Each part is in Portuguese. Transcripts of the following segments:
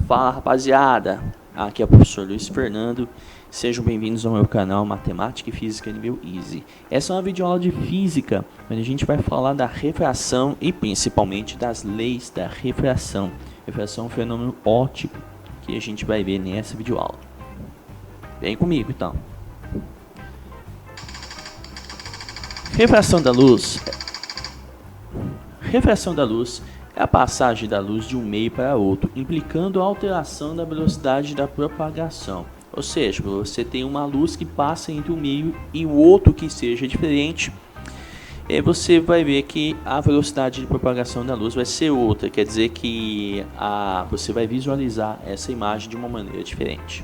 Fala rapaziada, aqui é o professor Luiz Fernando, sejam bem-vindos ao meu canal Matemática e Física nível Easy. Essa é uma videoaula de física, onde a gente vai falar da refração e principalmente das leis da refração. Refração é um fenômeno óptico que a gente vai ver nessa videoaula. Vem comigo então. Refração da luz. Refração da luz é a passagem da luz de um meio para outro, implicando a alteração da velocidade da propagação. Ou seja, você tem uma luz que passa entre um meio e o outro que seja diferente, você vai ver que a velocidade de propagação da luz vai ser outra. Quer dizer que você vai visualizar essa imagem de uma maneira diferente.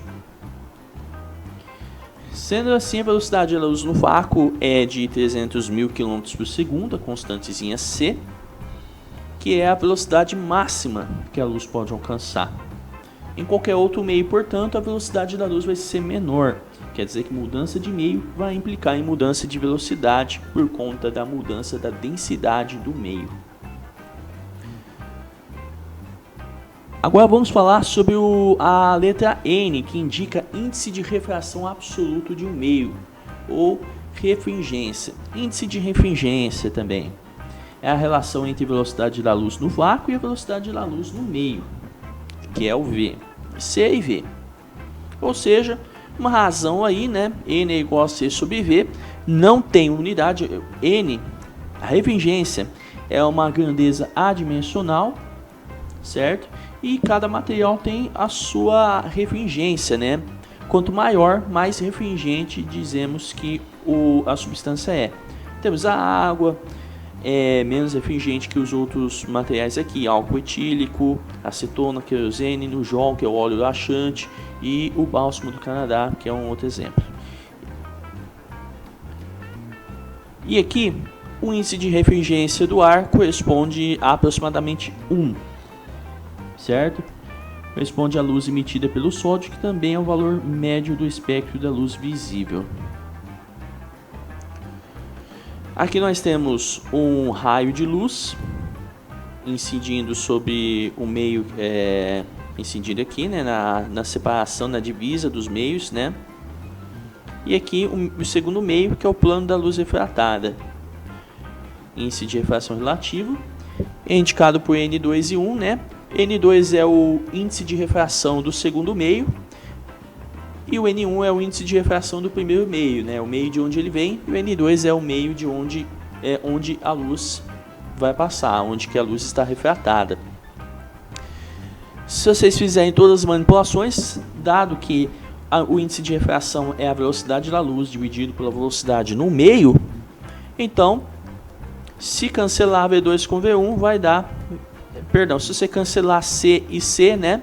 Sendo assim, a velocidade da luz no vácuo é de 300.000 km por segundo, a constantezinha c, que é a velocidade máxima que a luz pode alcançar. Em qualquer outro meio, portanto, a velocidade da luz vai ser menor. Quer dizer que mudança de meio vai implicar em mudança de velocidade por conta da mudança da densidade do meio. Agora vamos falar sobre a letra N, que indica índice de refração absoluto de um meio, ou refringência. Índice de refringência também é a relação entre a velocidade da luz no vácuo e a velocidade da luz no meio, que é o V, C e V. Ou seja, uma razão aí, né? N é igual a C sobre V, não tem unidade. N, a refringência, é uma grandeza adimensional, certo? E cada material tem a sua refringência, né? Quanto maior, mais refringente dizemos que a substância é. Temos a água, é menos refringente que os outros materiais aqui, álcool etílico, acetona, querosene, nujol, que é o óleo laxante, e o bálsamo do Canadá, que é um outro exemplo. E aqui, o índice de refringência do ar corresponde a aproximadamente 1, certo? Corresponde à luz emitida pelo sódio, que também é o valor médio do espectro da luz visível. Aqui nós temos um raio de luz incidindo sobre o meio, incidindo aqui, né, na separação, na divisa dos meios, né? E aqui o segundo meio, que é o plano da luz refratada. Índice de refração relativo é indicado por N2 e 1, né? N2 é o índice de refração do segundo meio e o N1 é o índice de refração do primeiro meio, né? O meio de onde ele vem, e o N2 é o meio de onde a luz vai passar, onde que a luz está refratada. Se vocês fizerem todas as manipulações, dado que o índice de refração é a velocidade da luz dividido pela velocidade no meio, então, se cancelar V2 com V1, vai dar... Perdão, se você cancelar C e C, né?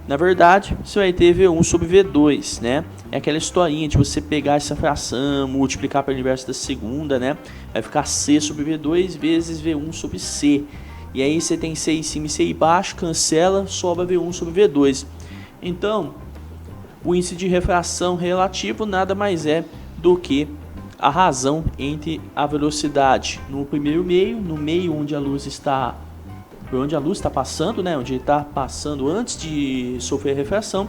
Na verdade, você vai ter V1 sobre V2, né? É aquela historinha de você pegar essa fração, multiplicar pelo inverso da segunda, né? Vai ficar C sobre V2 vezes V1 sobre C. E aí você tem C em cima e C embaixo, cancela, sobra V1 sobre V2. Então, o índice de refração relativo nada mais é do que a razão entre a velocidade no primeiro meio, no meio onde a luz está... por onde a luz está passando, né, onde está passando antes de sofrer refração,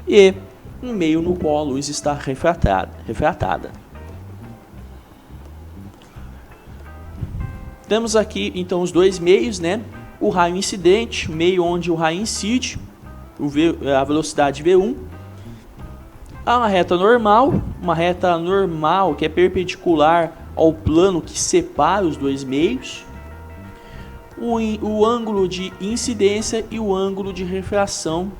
e um meio no qual a luz está refratada. Temos aqui então os dois meios, né, o raio incidente, meio onde o raio incide, a velocidade V1, há uma reta normal que é perpendicular ao plano que separa os dois meios, o ângulo de incidência e o ângulo de refração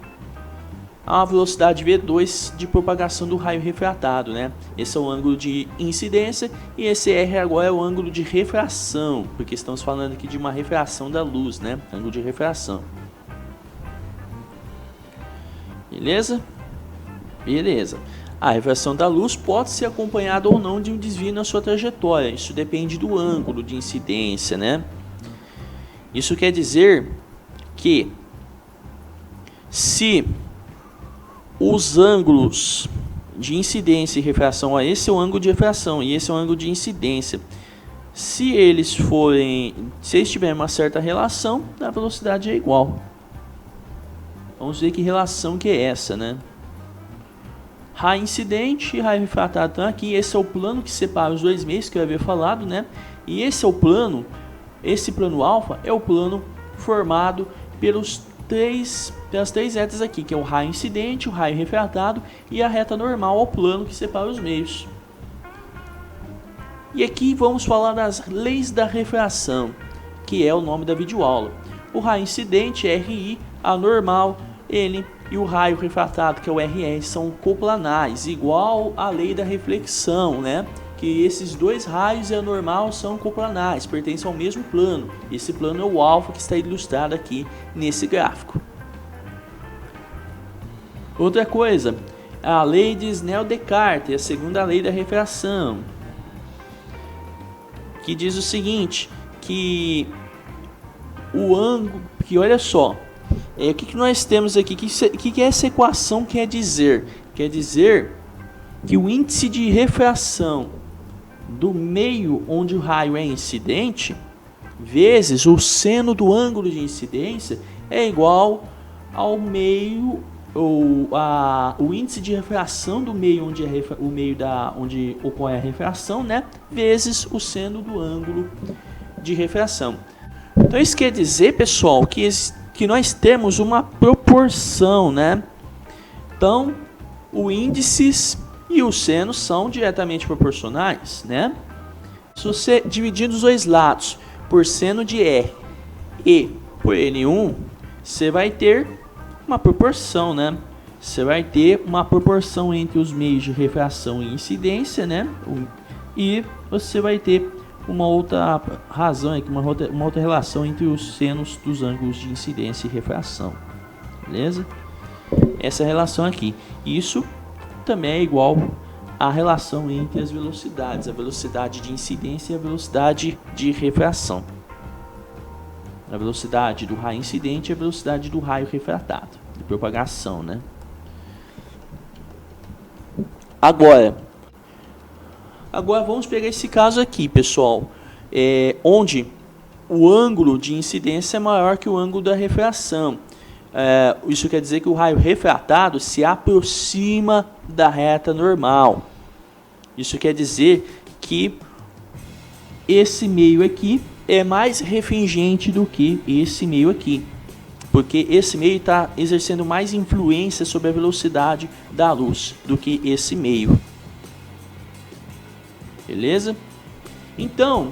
a velocidade V2 de propagação do raio refratado, né? Esse é o ângulo de incidência e esse R agora é o ângulo de refração, porque estamos falando aqui de uma refração da luz, né? Ângulo de refração. Beleza? Beleza. A refração da luz pode ser acompanhada ou não de um desvio na sua trajetória. Isso depende do ângulo de incidência, né? Isso quer dizer que se os ângulos de incidência e refração, esse é o ângulo de refração e esse é o ângulo de incidência, se eles tiverem uma certa relação, a velocidade é igual. Vamos ver que relação que é essa, né? Raio incidente e raio refratado estão aqui. Esse é o plano que separa os dois meios que eu havia falado, né? E esse é o plano, esse plano alfa é o plano formado pelas três retas aqui, que é o raio incidente, o raio refratado e a reta normal, ao plano que separa os meios. E aqui vamos falar das leis da refração, que é o nome da videoaula. O raio incidente, RI, a normal, N, e o raio refratado, que é o RR, são coplanares, igual à lei da reflexão, né? Que esses dois raios e a normal são coplanares, pertencem ao mesmo plano. Esse plano é o alfa, que está ilustrado aqui nesse gráfico. Outra coisa, a lei de Snell-Descartes, a segunda lei da refração, que diz o seguinte, que o ângulo, que olha só, o que nós temos aqui, que essa equação quer dizer? Quer dizer que o índice de refração do meio onde o raio é incidente, vezes o seno do ângulo de incidência, é igual ao meio, o índice de refração do meio onde, onde ocorre a refração, né, vezes o seno do ângulo de refração. Então isso quer dizer, pessoal, que nós temos uma proporção, né? Então, o índices e o seno são diretamente proporcionais, né? Se você dividir os dois lados por seno de R e por N1, você vai ter uma proporção, né? Você vai ter uma proporção entre os meios de refração e incidência, né? E você vai ter uma outra razão aqui, uma outra relação entre os senos dos ângulos de incidência e refração, beleza? Essa relação aqui, isso também é igual à relação entre as velocidades, a velocidade de incidência e a velocidade de refração. A velocidade do raio incidente e a velocidade do raio refratado, de propagação, né? Agora vamos pegar esse caso aqui, pessoal, onde o ângulo de incidência é maior que o ângulo da refração. Isso quer dizer que o raio refratado se aproxima da reta normal. Isso quer dizer que esse meio aqui é mais refringente do que esse meio aqui, porque esse meio está exercendo mais influência sobre a velocidade da luz do que esse meio. Beleza? Então,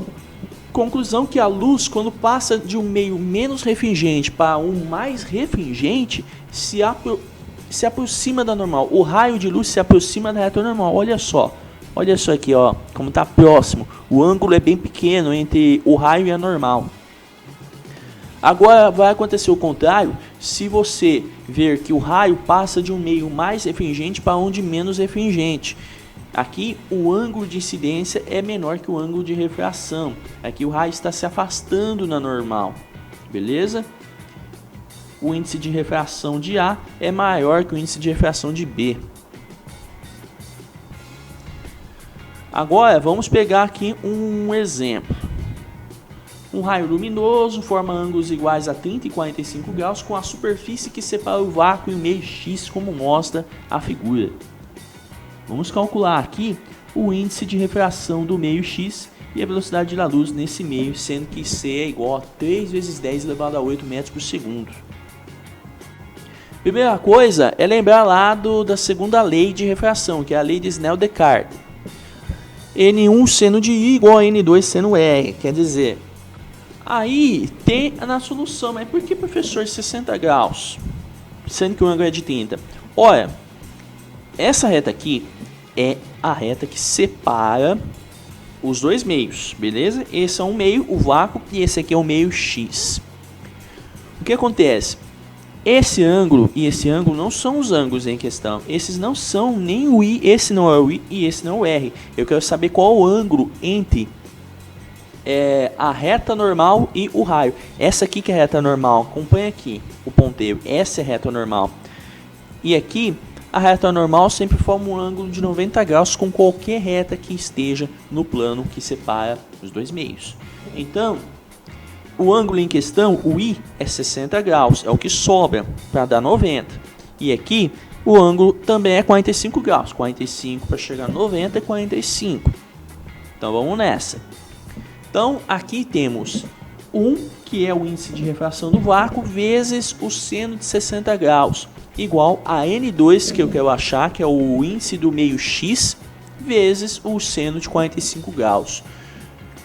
conclusão que a luz, quando passa de um meio menos refringente para um mais refringente, se aproxima da normal. O raio de luz se aproxima da reta normal. Olha só aqui, ó, como está próximo. O ângulo é bem pequeno entre o raio e a normal. Agora vai acontecer o contrário, se você ver que o raio passa de um meio mais refringente para um de menos refringente. Aqui o ângulo de incidência é menor que o ângulo de refração. Aqui o raio está se afastando na normal, beleza? O índice de refração de A é maior que o índice de refração de B. Agora vamos pegar aqui um exemplo. Um raio luminoso forma ângulos iguais a 30 e 45 graus com a superfície que separa o vácuo e o meio X, como mostra a figura. Vamos calcular aqui o índice de refração do meio X e a velocidade da luz nesse meio, sendo que C é igual a 3 vezes 10 elevado a 8 metros por segundo. Primeira coisa é lembrar lá da segunda lei de refração, que é a lei de Snell-Descartes. N1 seno de I igual a N2 seno R, quer dizer, aí tem na solução, mas por que, professor, 60 graus, sendo que o ângulo é de 30? Olha, essa reta aqui é a reta que separa os dois meios, beleza? Esse é um meio, o vácuo, e esse aqui é o meio X. O que acontece? Esse ângulo e esse ângulo não são os ângulos em questão. Esses não são nem o I, esse não é o I e esse não é o R. Eu quero saber qual é o ângulo entre a reta normal e o raio. Essa aqui que é a reta normal, acompanha aqui o ponteiro. Essa é a reta normal. E aqui, a reta normal sempre forma um ângulo de 90 graus com qualquer reta que esteja no plano que separa os dois meios. Então, o ângulo em questão, o I, é 60 graus, é o que sobra para dar 90. E aqui o ângulo também é 45 graus, 45 para chegar a 90 é 45. Então vamos nessa. Então aqui temos 1, que é o índice de refração do vácuo, vezes o seno de 60 graus, igual a N2, que eu quero achar, que é o índice do meio X, vezes o seno de 45 graus.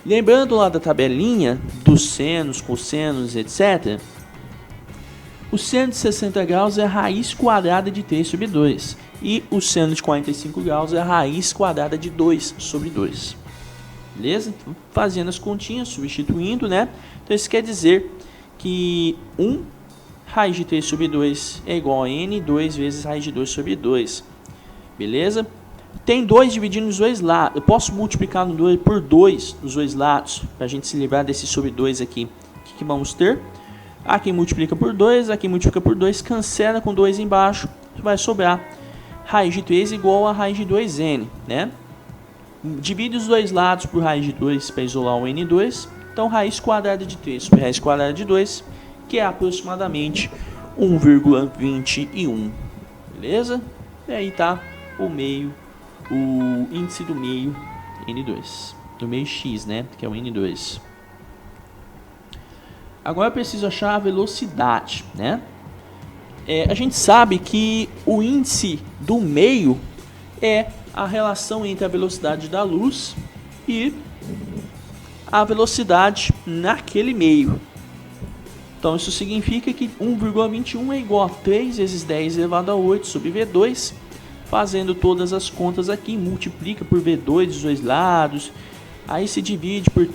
Lembrando lá da tabelinha dos senos, cossenos, etc., o seno de 60 graus é a raiz quadrada de 3 sobre 2. E o seno de 45 graus é a raiz quadrada de 2 sobre 2. Beleza? Então, fazendo as continhas, substituindo, né? Então isso quer dizer que 1 raiz de 3 sobre 2 é igual a N2 vezes raiz de 2 sobre 2. Beleza? Tem 2 dividindo os dois lados. Eu posso multiplicar no 2 por 2 nos dois lados, para a gente se livrar desse sobre 2 aqui. O que vamos ter? Aqui multiplica por 2, aqui multiplica por 2, cancela com 2 embaixo, vai sobrar raiz de 3 igual a raiz de 2n, né? Divide os dois lados por raiz de 2 para isolar o n2, então raiz quadrada de 3 sobre raiz quadrada de 2, que é aproximadamente 1,21, beleza? E aí tá o meio, o índice do meio n2, do meio x, né? Que é o n2. Agora eu preciso achar a velocidade, né? A gente sabe que o índice do meio é a relação entre a velocidade da luz e a velocidade naquele meio. Então isso significa que 1,21 é igual a 3 vezes 10 elevado a 8 sobre V2. Fazendo todas as contas aqui, multiplica por V2 dos dois lados, aí se divide por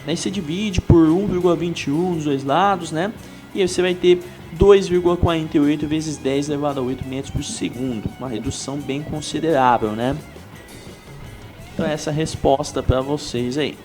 aí você divide por 1,21 nos dois lados, né? E aí você vai ter 2,48 vezes 10 elevado a 8 metros por segundo. Uma redução bem considerável, né? Então essa é a resposta para vocês aí.